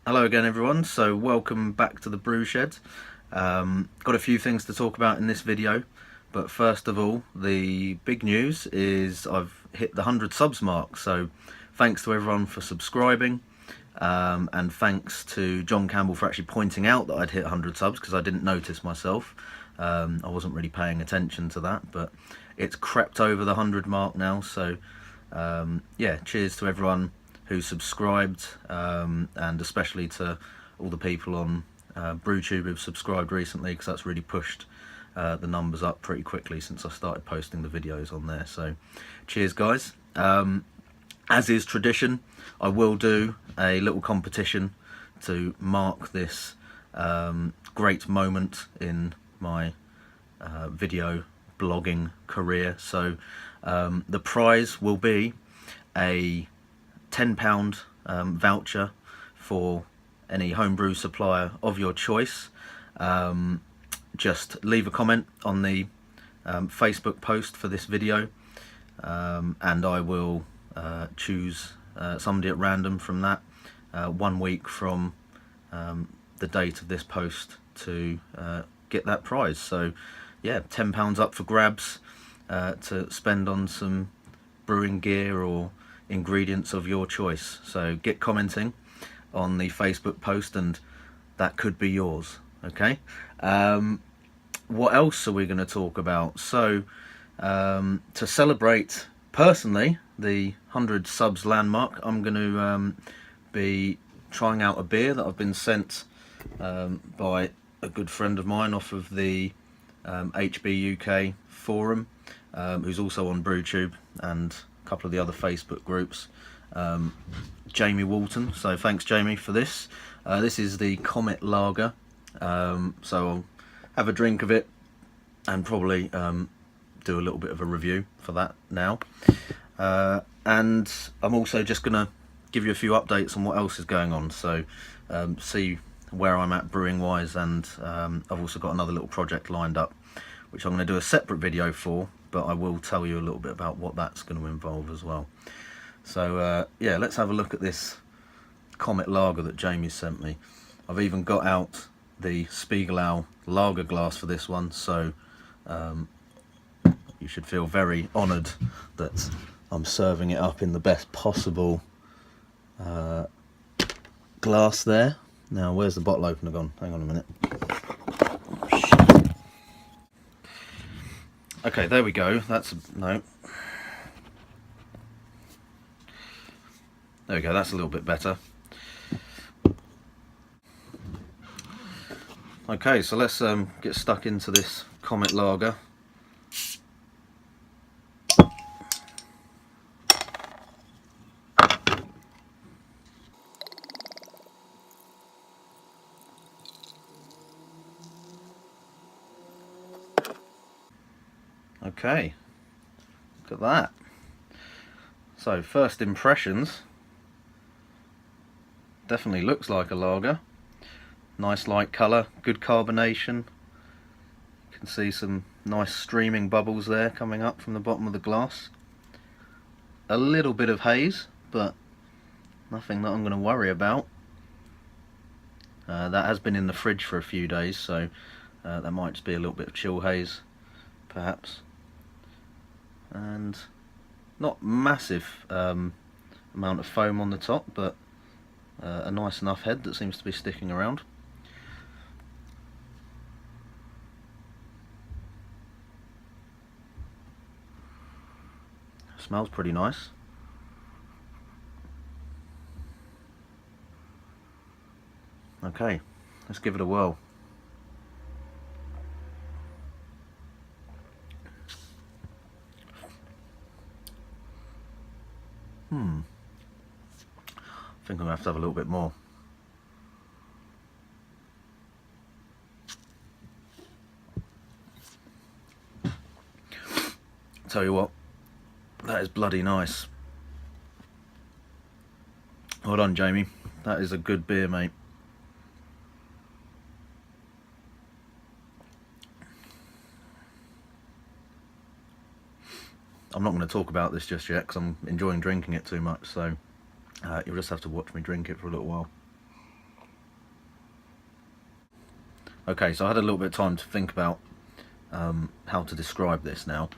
Hello again everyone, so welcome back to the brew shed. Got a few things to talk about in this video, but first of all, the big news is I've hit the 100 subs mark, so thanks to everyone for subscribing, and thanks to John Campbell for actually pointing out that I'd hit 100 subs, because I didn't notice myself. I wasn't really paying attention to that, but it's crept over the 100 mark now, so yeah, cheers to everyone who subscribed, and especially to all the people on BrewTube who've subscribed recently, because that's really pushed the numbers up pretty quickly since I started posting the videos on there. So cheers guys. As is tradition, I will do a little competition to mark this great moment in my video blogging career. So the prize will be a £10 voucher for any homebrew supplier of your choice. Just leave a comment on the Facebook post for this video, and I will choose somebody at random from that 1 week from the date of this post to get that prize. So yeah, £10 up for grabs to spend on some brewing gear or ingredients of your choice. So get commenting on the Facebook post and that could be yours. Okay, what else are we going to talk about? So to celebrate personally the 100 subs landmark, I'm going to be trying out a beer that I've been sent by a good friend of mine off of the HB UK forum, who's also on BrewTube and a couple of the other Facebook groups, Jamie Walton. So thanks Jamie for this. This is the Comet lager, so I'll have a drink of it and probably do a little bit of a review for that now, and I'm also just gonna give you a few updates on what else is going on, so see where I'm at brewing wise, and I've also got another little project lined up which I'm going to do a separate video for, but I will tell you a little bit about what that's going to involve as well. So yeah, let's have a look at this Comet lager that Jamie sent me. I've even got out the Spiegelau lager glass for this one, so you should feel very honoured that I'm serving it up in the best possible glass there. Now where's the bottle opener gone? Hang on a minute. Okay, there we go. That's no. There we go. That's a little bit better. Okay, so let's get stuck into this Comet lager. Okay, look at that. So first impressions, definitely looks like a lager. Nice light colour, good carbonation. You can see some nice streaming bubbles there coming up from the bottom of the glass. A little bit of haze, but nothing that I'm going to worry about. That has been in the fridge for a few days, so that might just be a little bit of chill haze perhaps. And not massive amount of foam on the top, but a nice enough head that seems to be sticking around. Smells pretty nice. Okay, let's give it a whirl. I think I'm going to have a little bit more. Tell you what, that is bloody nice. Hold on, Jamie. That is a good beer, mate. I'm not going to talk about this just yet because I'm enjoying drinking it too much, so you'll just have to watch me drink it for a little while. Okay, so I had a little bit of time to think about how to describe this now.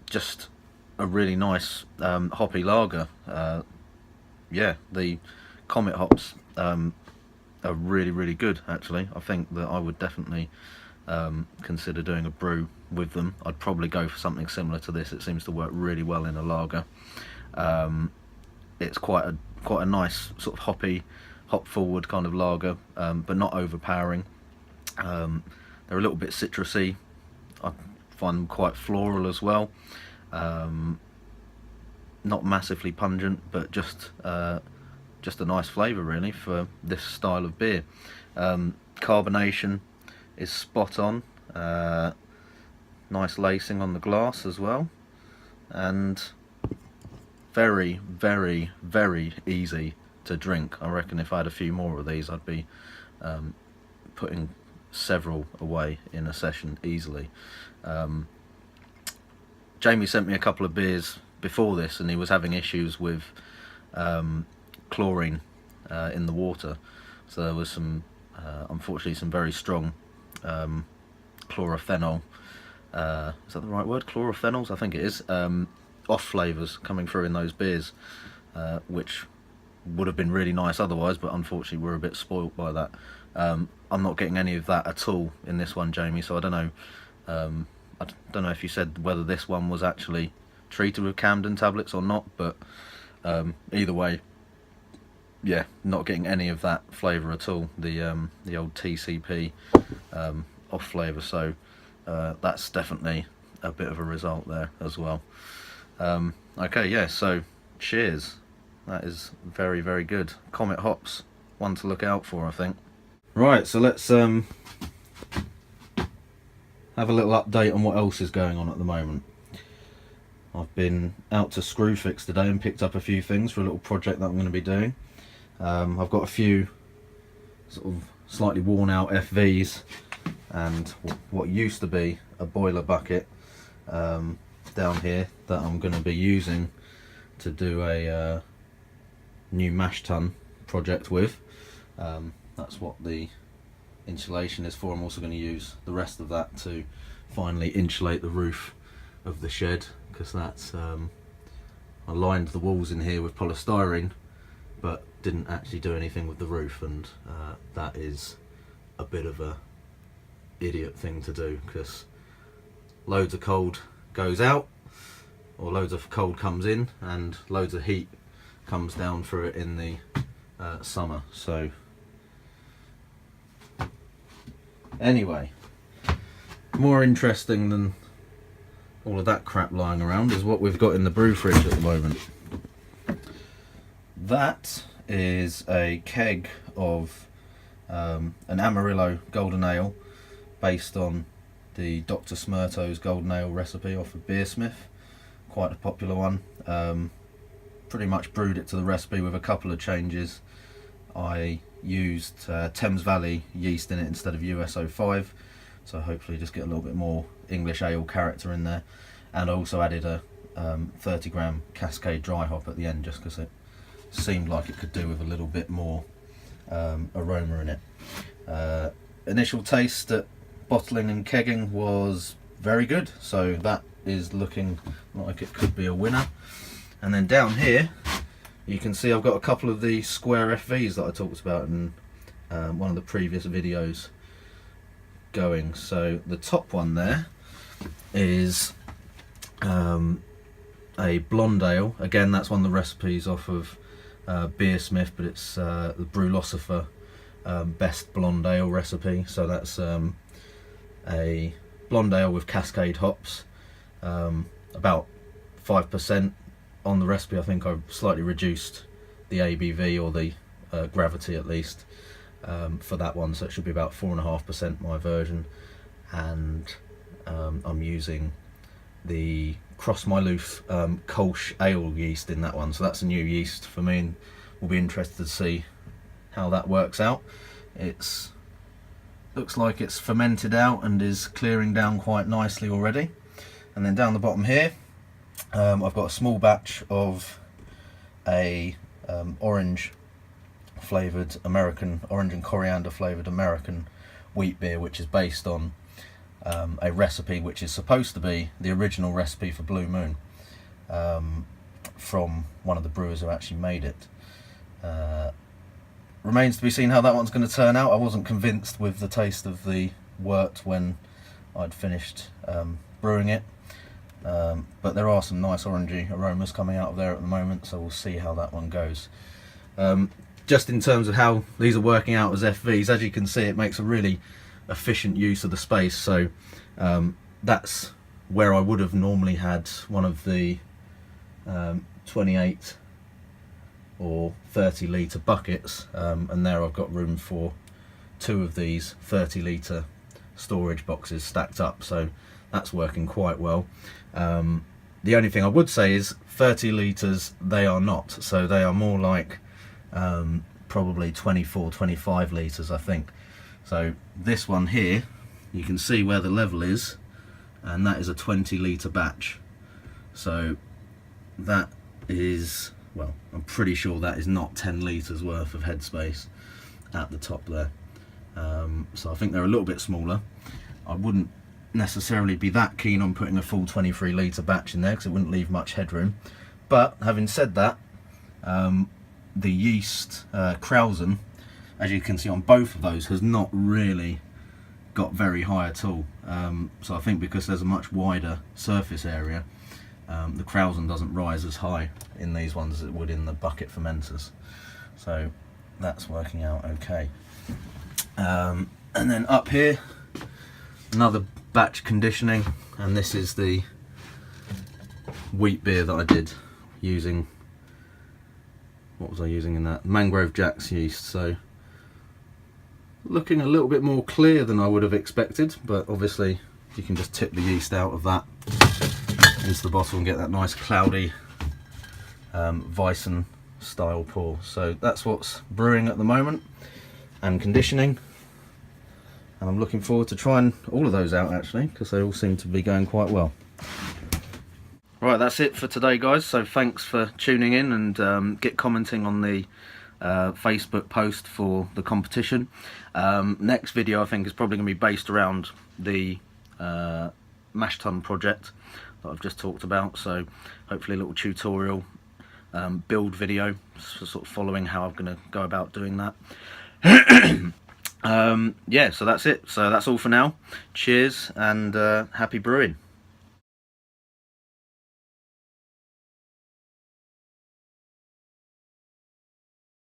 Just a really nice hoppy lager. Yeah, the Comet hops are really good actually. I think that I would definitely consider doing a brew with them. I'd probably go for something similar to this. It seems to work really well in a lager. It's quite a nice sort of hoppy, hop forward kind of lager, but not overpowering. They're a little bit citrusy. I find them quite floral as well. Not massively pungent, but just a nice flavour really for this style of beer. Carbonation is spot on. Nice lacing on the glass as well, and very easy to drink. I reckon if I had a few more of these, I'd be putting several away in a session easily. Jamie sent me a couple of beers before this, and he was having issues with chlorine in the water, so there was some unfortunately some very strong chlorophenol, is that the right word? Chlorophenols, I think it is, off flavours coming through in those beers, which would have been really nice otherwise, but unfortunately we're a bit spoilt by that. I'm not getting any of that at all in this one, Jamie, so I don't know. I don't know if you said whether this one was actually treated with Camden tablets or not, but either way, yeah, not getting any of that flavour at all, the old TCP off flavour, so that's definitely a bit of a result there as well. Okay, yeah, so cheers. That is very good. Comet hops, one to look out for, I think. Right, so let's have a little update on what else is going on at the moment. I've been out to Screwfix today and picked up a few things for a little project that I'm going to be doing. I've got a few sort of slightly worn out FVs and what used to be a boiler bucket down here that I'm going to be using to do a new mash tun project with. That's what the insulation is for. I'm also going to use the rest of that to finally insulate the roof of the shed, because that's I lined the walls in here with polystyrene but didn't actually do anything with the roof, and that is a bit of a idiot thing to do, because loads of cold goes out, or loads of cold comes in, and loads of heat comes down through it in the summer. So anyway, more interesting than all of that crap lying around is what we've got in the brew fridge at the moment. That is a keg of an Amarillo Golden Ale based on the Dr. Smurto's Golden Ale recipe off of Beersmith. Quite a popular one. Pretty much brewed it to the recipe with a couple of changes. I used Thames Valley yeast in it instead of US-05, so hopefully just get a little bit more English ale character in there, and I also added a 30 gram Cascade dry hop at the end, just because it seemed like it could do with a little bit more aroma in it. Initial taste at bottling and kegging was very good, so that is looking like it could be a winner. And then down here you can see I've got a couple of the square FVs that I talked about in one of the previous videos going. So the top one there is a blonde ale. Again, that's one of the recipes off of Beersmith, but it's the Brewlosifer best blonde ale recipe. So that's a blonde ale with Cascade hops, about 5% on the recipe. I think I slightly reduced the ABV, or the gravity at least, for that one, so it should be about 4.5% my version. And I'm using the Cross My Loof Kolsch ale yeast in that one, so that's a new yeast for me, and we'll be interested to see how that works out. It's looks like it's fermented out and is clearing down quite nicely already. And then down the bottom here, I've got a small batch of a orange flavoured American, orange and coriander flavoured American wheat beer, which is based on a recipe which is supposed to be the original recipe for Blue Moon, from one of the brewers who actually made it. Remains to be seen how that one's going to turn out. I wasn't convinced with the taste of the wort when I'd finished brewing it, but there are some nice orangey aromas coming out of there at the moment, so we'll see how that one goes. Just in terms of how these are working out as FVs, as you can see, it makes a really efficient use of the space. So that's where I would have normally had one of the 28 or 30 litre buckets, and there I've got room for 2 of these 30 litre storage boxes stacked up, so that's working quite well. The only thing I would say is 30 litres they are not, so they are more like probably 24-25 litres, I think. So this one here, you can see where the level is, and that is a 20 litre batch. So that is, well, I'm pretty sure that is not 10 litres worth of headspace at the top there. So I think they're a little bit smaller. I wouldn't necessarily be that keen on putting a full 23 litre batch in there because it wouldn't leave much headroom. But having said that, the yeast Krausen, as you can see on both of those, has not really got very high at all. So I think because there's a much wider surface area, the Krausen doesn't rise as high in these ones as it would in the bucket fermenters. So that's working out okay. And then up here, another batch conditioning, and this is the wheat beer that I did using, what was I using in that? Mangrove Jack's yeast. So looking a little bit more clear than I would have expected, but obviously you can just tip the yeast out of that into the bottle and get that nice cloudy Weissen style pour. So that's what's brewing at the moment and conditioning, and I'm looking forward to trying all of those out actually, because they all seem to be going quite well. Right, that's it for today guys, so thanks for tuning in, and get commenting on the Facebook post for the competition. Next video I think is probably going to be based around the mash tun project that I've just talked about, so hopefully a little tutorial build video for sort of following how I'm going to go about doing that. Yeah, so that's it. So that's all for now. Cheers and happy brewing.